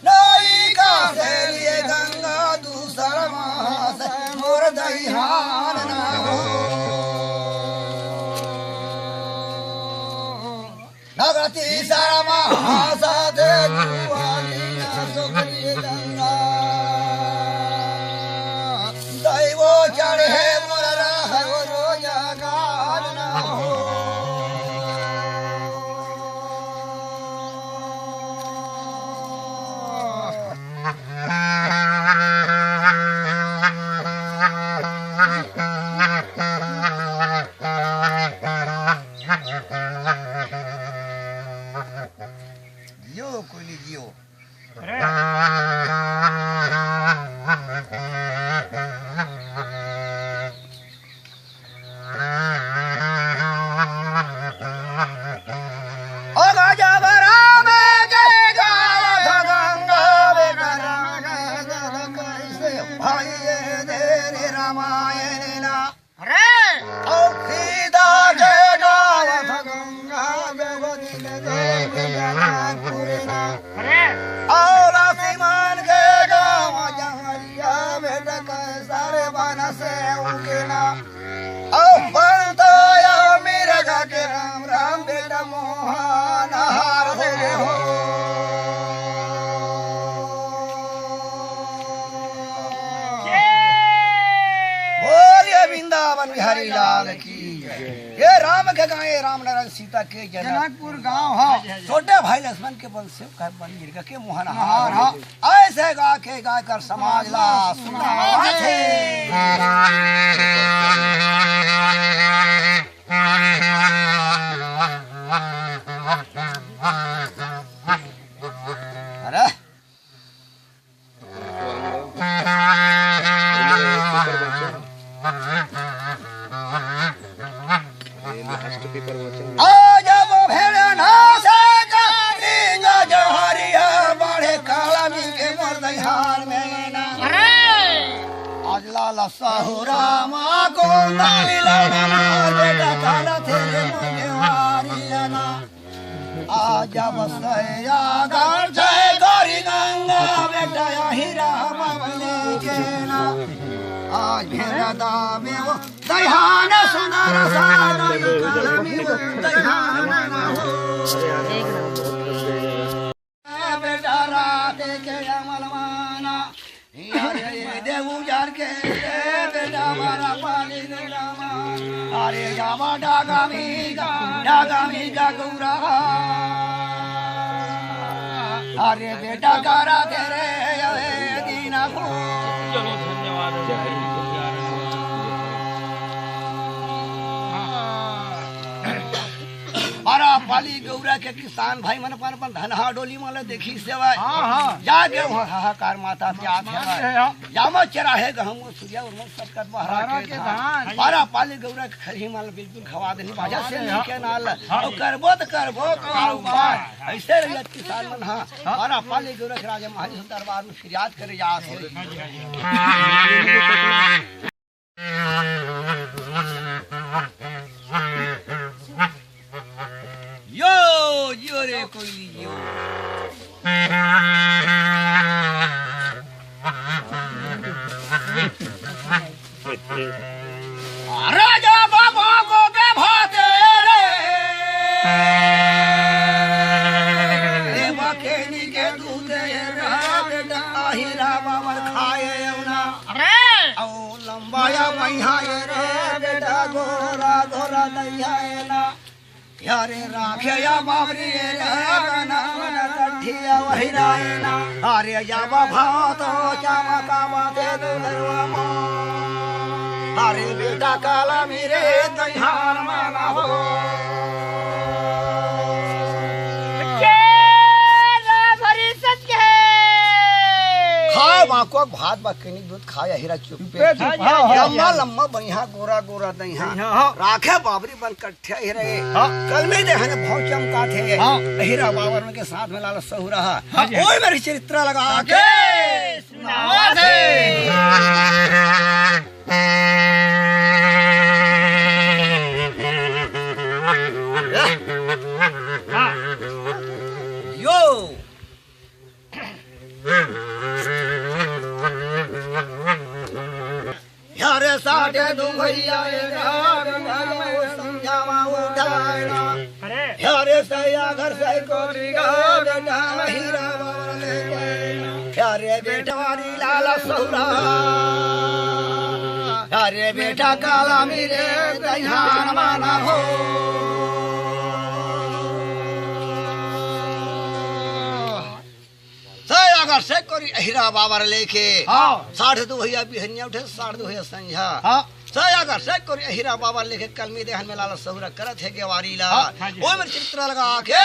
नई का से लिए गंगा दूसर मास मोर दहिहान ना हो नगती सारा महासा दे जुआली ना सुखली गंगा दैवो चढ़े मोर रहो रोजा गान ना हो जियो कोई जियो बिहारी लाल की ये राम के गाये राम नारायण सीता के जनकपुर गांव है छोटे भाई लक्ष्मण के बल से बन गिर के मोहन हार ऐसे गा के गा कर समाज ला सुना थे अरे आज भेड़ नासे का रिंगा जहरिया बड़े काला मी के मर्दहार में ना आज लाला साहुरा माँ को नालीला बेटा काला थे मुझे ना आज बसया गाड़ जाए गौरी गंगा बेटा हीरा बबली के ना आज भेड़ा में वो दहिहान सुंदर सादा कलमी वो दहिहान ना हो बेटा रात के अमलवाना यारे देवू जार के बेटा मारा पाली रामा अरे जावा डागामी का गौरा अरे बेटा करा तेरे दीना को मारा पाली गौरा के किसान भाई मन अपन धनहा डोली माले देखी सेवा जागे हाहाकार माता प्यास है जामा चराहे गहम सूर्या उर्मल सब कर बहरा के धान मारा पाली गौरा के खरी माल बिल्कुल खवा देनी बाजा से के नाल और करबो ऐसे रहियत किसान मन हां मारा पाली गौरा के राजा महाराज दरबार में फरियाद करे जा यो रे कोई यो राजा बाबा को के भाते रे बकेनी के दूध बेटा हीरा बाबा खाए ना औ लंबाया मैया रे बेटा गोरा गोरा दैया ना यारे राखे या बाबरी ना कठिया वही रायना अरे या बाबा तो चावा कावा दे दुलरवा मो अरे बेटा काला मेरे दहिहान माना हो को भात बकनी दूध खाया हीरा चुप पे लम्बा लम्बा बढ़िया गोरा गोरा दहिया राखे बाबरी बन कट्ठे हीरे कल में दे हने बहुत चमका थे हीरा बाबर के साथ में लाल सहुरा ओए मेरी चरित्र लगा के सुनावा यो यारे साढ़े दो भैया समझावा उठाना यारे सैया घर से कोरिगा बेटा हीरा यारे बेटा वाली लाला सहुरा यारे बेटा काला मेरे ध्यान माना हो अगर से कोरी हीरा बाबर लेके साढ़े दो भैया बिहनिया उठे साढ़े दो भैया संझा अगर से कोरी हीरा बाबर लेके कलमी देहन में लाला सहुरा करत है गेवारी ला ओ मेरे चित्र लगा के